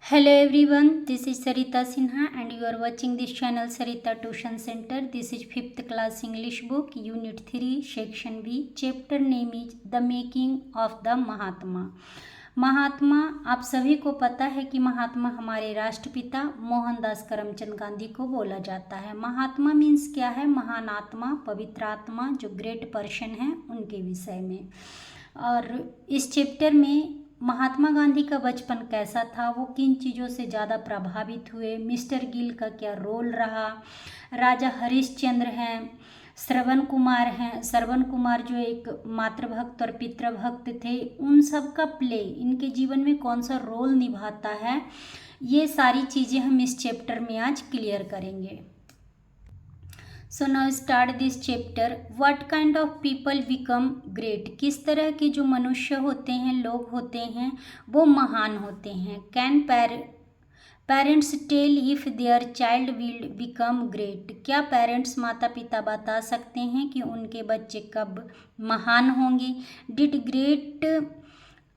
Hello everyone, this is Sarita Sinha and you are watching this channel Sarita Tuition Center. This is 5th class English book, Unit 3, Section B. Chapter name is The Making of the Mahatma. महात्मा, आप सभी को पता है कि महात्मा हमारे राष्ट्रपिता मोहनदास करमचंद गांधी को बोला जाता है। महात्मा मीन्स क्या है? महान आत्मा, पवित्र आत्मा, जो ग्रेट पर्सन है उनके विषय में। और इस चैप्टर में महात्मा गांधी का बचपन कैसा था, वो किन चीज़ों से ज़्यादा प्रभावित हुए, मिस्टर गिल का क्या रोल रहा, राजा हरिश्चंद्र हैं, श्रवण कुमार जो एक मातृभक्त और पितृभक्त थे, उन सब का प्ले इनके जीवन में कौन सा रोल निभाता है, ये सारी चीज़ें हम इस चैप्टर में आज क्लियर करेंगे। So now start this chapter. What kind of people become great? किस तरह के जो मनुष्य होते हैं, लोग होते हैं, वो महान होते हैं। Can parents tell if their child will become great? क्या पेरेंट्स, माता पिता बता सकते हैं कि उनके बच्चे कब महान होंगे? Did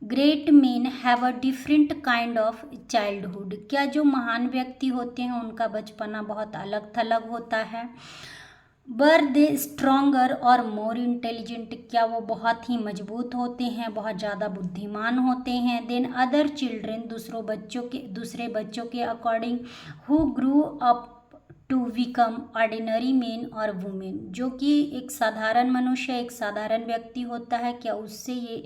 great man have a different kind of childhood? क्या जो महान व्यक्ति होते हैं उनका बचपना बहुत अलग थलग होता है? वर दे स्ट्रोंगर और मोर इंटेलिजेंट? क्या वो बहुत ही मजबूत होते हैं, बहुत ज़्यादा बुद्धिमान होते हैं? देन अदर चिल्ड्रेन, दूसरे बच्चों के according, who grew up to become ordinary man और वुमेन? जो कि एक साधारण मनुष्य, एक साधारण व्यक्ति होता है, क्या उससे ये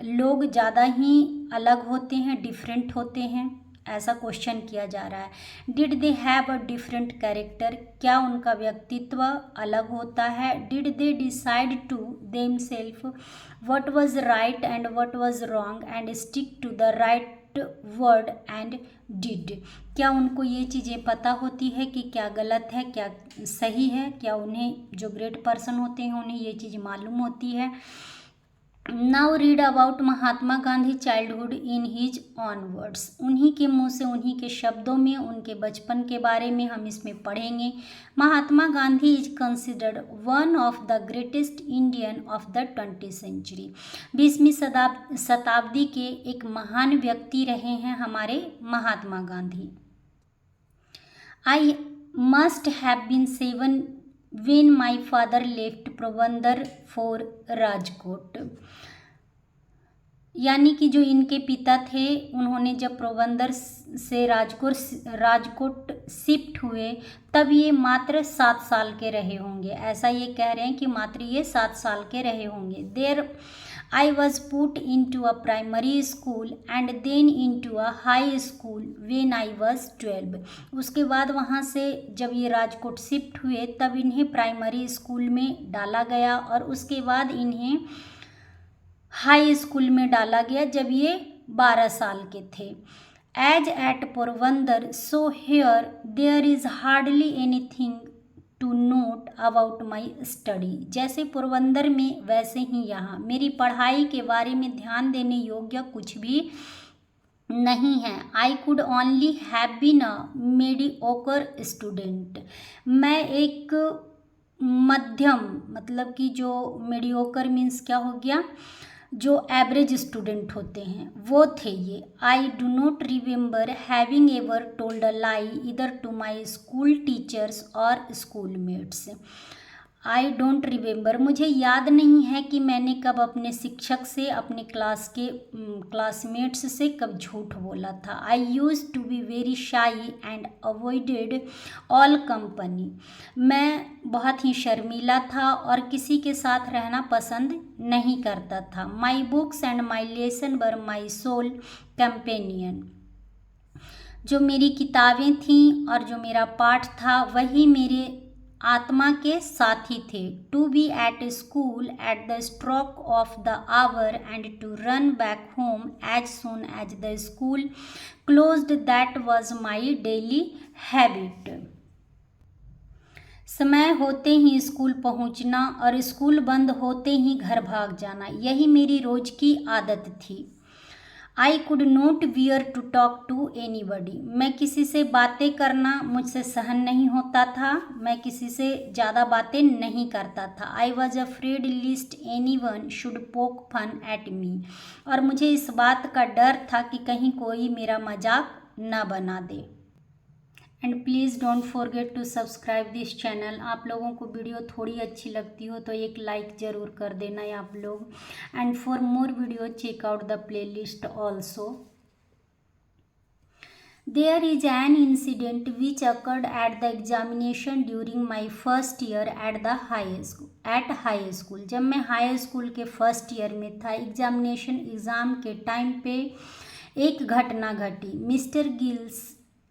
लोग ज़्यादा ही अलग होते हैं, डिफरेंट होते हैं? ऐसा क्वेश्चन किया जा रहा है। Did they have a different character? क्या उनका व्यक्तित्व अलग होता है? Did they decide to them self what was right and what was wrong and stick to the right word and did? क्या उनको ये चीज़ें पता होती है कि क्या गलत है, क्या सही है? क्या उन्हें, जो ग्रेट पर्सन होते हैं, उन्हें ये चीज़ मालूम होती है? Now read about Mahatma Gandhi childhood in his on words. उन्हीं के मुंह से, उन्हीं के शब्दों में, उनके बचपन के बारे में हम इसमें पढ़ेंगे। Mahatma Gandhi is considered one of the greatest Indian of the 20th century. 20वीं शताब्दी के एक महान व्यक्ति रहे हैं हमारे Mahatma Gandhi. I must have been 7 when my father left Porbandar for Rajkot. यानी कि जो इनके पिता थे, उन्होंने जब पोरबंदर से राजकोट शिफ्ट हुए, तब ये मात्र 7 साल के रहे होंगे। ऐसा ये कह रहे हैं कि मात्र ये 7 साल के रहे होंगे। देर I was put into a primary school and then into a high school when I was 12। उसके बाद वहाँ से जब ये राजकोट शिफ्ट हुए, तब इन्हें प्राइमरी स्कूल में डाला गया और उसके बाद इन्हें हाई स्कूल में डाला गया जब ये 12 साल के थे। As at Porbandar so here there is hardly anything to note about my study. जैसे पोरबंदर में, वैसे ही यहाँ मेरी पढ़ाई के बारे में ध्यान देने योग्य कुछ भी नहीं है। I could only have been a mediocre student. मैं एक मध्यम, मतलब कि जो मेडिओकर मीन्स क्या हो गया, जो एवरेज स्टूडेंट होते हैं, वो थे ये। I do not remember having ever told a lie either to my school teachers और school mates. I don't remember, मुझे याद नहीं है कि मैंने कब अपने शिक्षक से, अपने क्लासमेट्स से कब झूठ बोला था। I used to be very shy and avoided all company. मैं बहुत ही शर्मीला था और किसी के साथ रहना पसंद नहीं करता था। My books and my lesson were my soul companion. जो मेरी किताबें थीं और जो मेरा पाठ था, वही मेरे आत्मा के साथी थे। To be at school at the stroke of the hour and to run back home as soon as the school closed, that was my daily habit. समय होते ही स्कूल पहुंचना और स्कूल बंद होते ही घर भाग जाना, यही मेरी रोज की आदत थी। I could not bear to talk to anybody. मैं किसी से बातें करना मुझसे सहन नहीं होता था। मैं किसी से ज़्यादा बातें नहीं करता था। I was afraid list any one should पोक फन एट मी। और मुझे इस बात का डर था कि कहीं कोई मेरा मजाक ना बना दे। And please don't forget to subscribe this channel. आप लोगों को वीडियो थोड़ी अच्छी लगती हो तो एक लाइक ज़रूर कर देना है आप लोग। And for more video check out the playlist also. There is an incident which occurred at the examination during my first year at the high school. जब मैं हाई स्कूल के फर्स्ट ईयर में था, exam के time पे एक घटना घटी। Mister Giles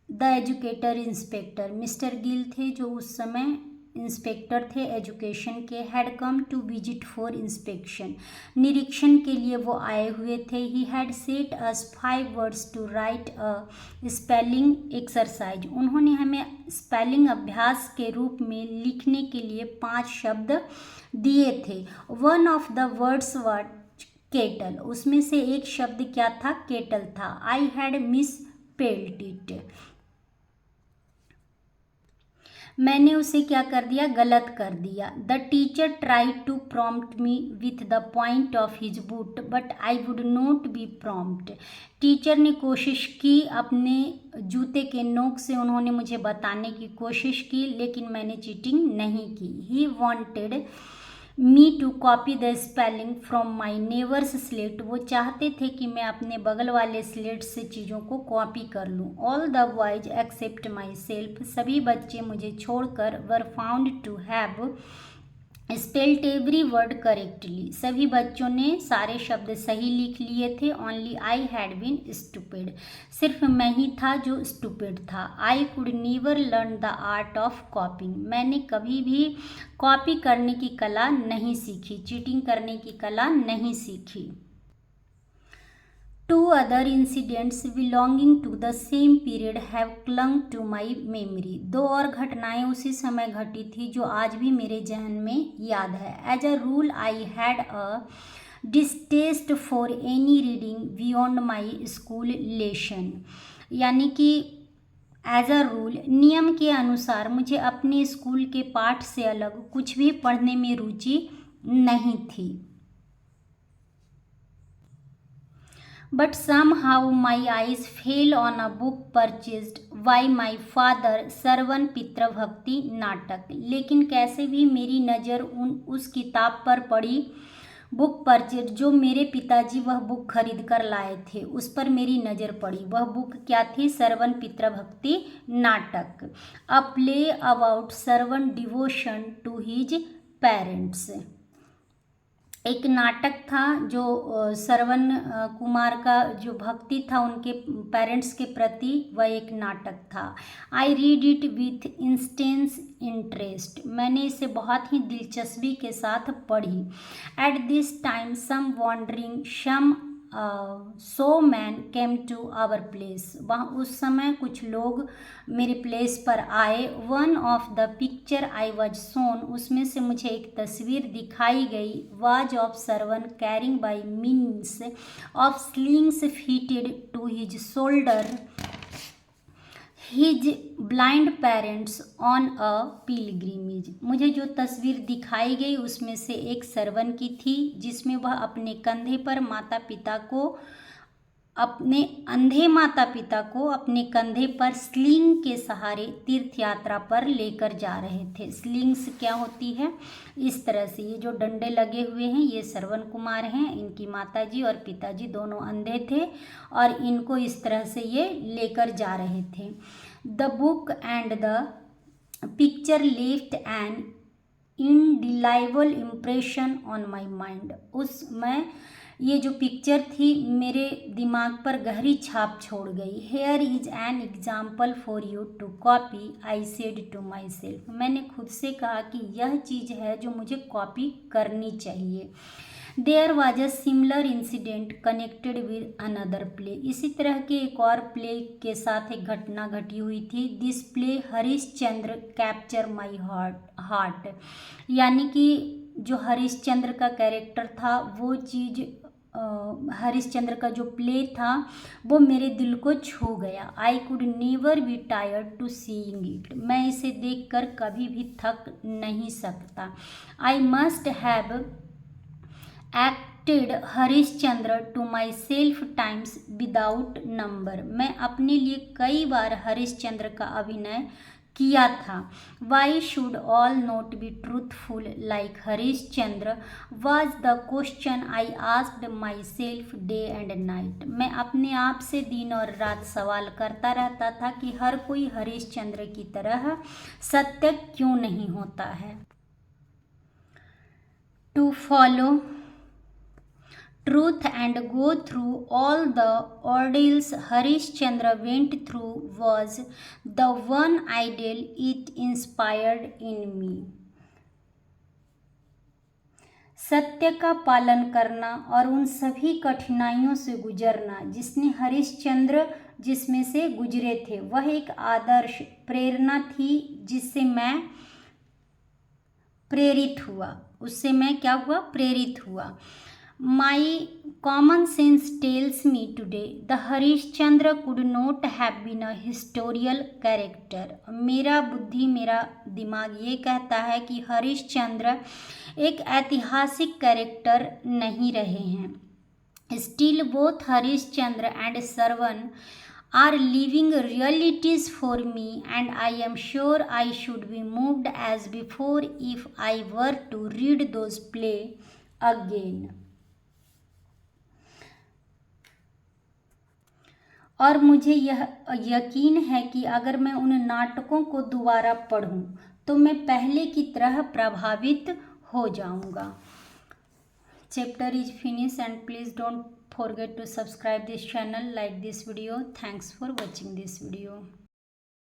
the educator inspector, mister Gill थे जो उस समय इंस्पेक्टर थे एजुकेशन के, had come to visit for inspection, निरीक्षण के लिए वो आए हुए थे। He had set us 5 words to write a spelling exercise, उन्होंने हमें स्पेलिंग अभ्यास के रूप में लिखने के लिए 5 शब्द दिए थे। One of the words were kettle, उसमें से एक शब्द क्या था? केटल था। I had misspelt it, मैंने उसे क्या कर दिया? गलत कर दिया। The teacher tried to prompt me with the point of his boot but I would not be prompt, teacher ने कोशिश की, अपने जूते के नोक से उन्होंने मुझे बताने की कोशिश की, लेकिन मैंने चीटिंग नहीं की। He wanted me to copy the spelling from my neighbour's slate, वो चाहते थे कि मैं अपने बगल वाले स्लेट से चीज़ों को कॉपी कर लूँ। All the boys except myself, सभी बच्चे मुझे छोड़कर were found to have spelt every word correctly, सभी बच्चों ने सारे शब्द सही लिख लिए थे। Only I had been stupid, सिर्फ मैं ही था जो स्टूपिड था। I could never learn the art of copying, मैंने कभी भी कॉपी करने की कला नहीं सीखी, चीटिंग करने की कला नहीं सीखी। 2 other incidents belonging to the same period have clung to my memory, 2 और घटनाएं उसी समय घटी थी जो आज भी मेरे जहन में याद है। As a rule I had a distaste for any reading beyond my school lesson, यानी कि एज अ रूल, नियम के अनुसार मुझे अपने स्कूल के पाठ से अलग कुछ भी पढ़ने में रुचि नहीं थी। But somehow my eyes fell on a book purchased by my father, Sarwan पितृभक्ति नाटक, लेकिन कैसे भी मेरी नज़र उस किताब पर पड़ी, बुक परचेज, जो मेरे पिताजी वह बुक खरीद कर लाए थे, उस पर मेरी नज़र पड़ी। वह बुक क्या थी? सरवन पितृभक्ति नाटक, a play about Shravan devotion to his parents, एक नाटक था जो सरवन कुमार का जो भक्ति था उनके पेरेंट्स के प्रति, वह एक नाटक था। I read it with intense interest, मैंने इसे बहुत ही दिलचस्पी के साथ पढ़ी। At this time some wandering showmen came to our place, वहाँ उस समय कुछ लोग मेरे प्लेस पर आए। One of the picture I was shown, उसमें से मुझे एक तस्वीर दिखाई गई, was of Shravan carrying by means of slings fitted to his shoulder his blind parents on a pilgrimage, मुझे जो तस्वीर दिखाई गई उसमें से एक सरवन की थी जिसमें वह अपने कंधे पर अपने अंधे माता पिता को अपने कंधे पर स्लिंग के सहारे तीर्थ यात्रा पर लेकर जा रहे थे। स्लिंग्स क्या होती है? इस तरह से ये जो डंडे लगे हुए हैं ये सरवन कुमार हैं, इनकी माताजी और पिताजी दोनों अंधे थे और इनको इस तरह से ये लेकर जा रहे थे। The book and the picture left an indelible impression on my mind, उसमें ये जो पिक्चर थी मेरे दिमाग पर गहरी छाप छोड़ गई। Here is an example for you to copy, I said to myself, मैंने खुद से कहा कि यह चीज़ है जो मुझे कॉपी करनी चाहिए। There was a similar incident connected with another play, इसी तरह के एक और प्ले के साथ एक घटना घटी हुई थी। This play Harishchandra capture my heart, यानी कि जो हरिश्चंद्र का कैरेक्टर था वो चीज़, हरिश्चंद्र का जो प्ले था वो मेरे दिल को छू गया। I could never be tired to seeing it, मैं इसे देखकर कभी भी थक नहीं सकता। I must have acted Harishchandra to myself times without number. मैं अपने लिए कई बार हरिश्चंद्र का अभिनय किया था। Why should all not be truthful like Harishchandra was the question I asked my self day and night. मैं अपने आप से दिन और रात सवाल करता रहता था कि हर कोई हरिश्चंद्र की तरह सत्य क्यों नहीं होता है। To follow truth and go through all the ordeals Harishchandra went through was the one ideal it inspired in me. सत्य का पालन करना और उन सभी कठिनाइयों से गुजरना जिसमें से गुजरे थे, वह एक आदर्श प्रेरणा थी जिससे मैं प्रेरित हुआ। My common sense tells me today the Harishchandra could not have been a historical character. मेरा दिमाग ये कहता है कि हरिश्चंद्र एक ऐतिहासिक कैरेक्टर नहीं रहे हैं। Still both Harishchandra and Sarvan are living realities for me, and I am sure I should be moved as before if I were to read those plays again. और मुझे यह यकीन है कि अगर मैं उन नाटकों को दोबारा पढ़ूं तो मैं पहले की तरह प्रभावित हो जाऊंगा। Chapter is finish and please don't forget to subscribe this channel, like this video. Thanks for watching this video.